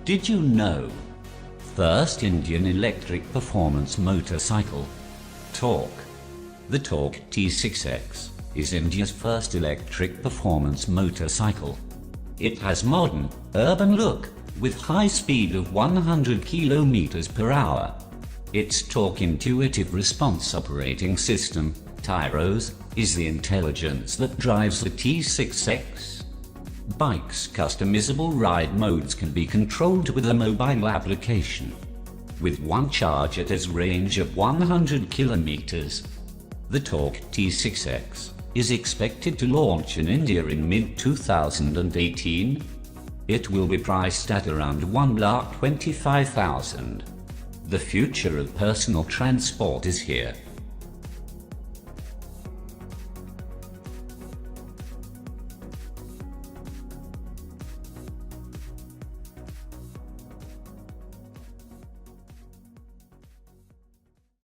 Did you know? First Indian electric performance motorcycle. Tork. The Tork T6X is India's first electric performance motorcycle. It has modern, urban look, with high speed of 100 km per hour. Its Tork Intuitive Response operating system, Tyros, is the intelligence that drives the T6X. Bike's customizable ride modes can be controlled with a mobile application. With one charge it has range of 100 km. The Tork T6X is expected to launch in India in mid-2018. It will be priced at around 1,25,000. The future of personal transport is here.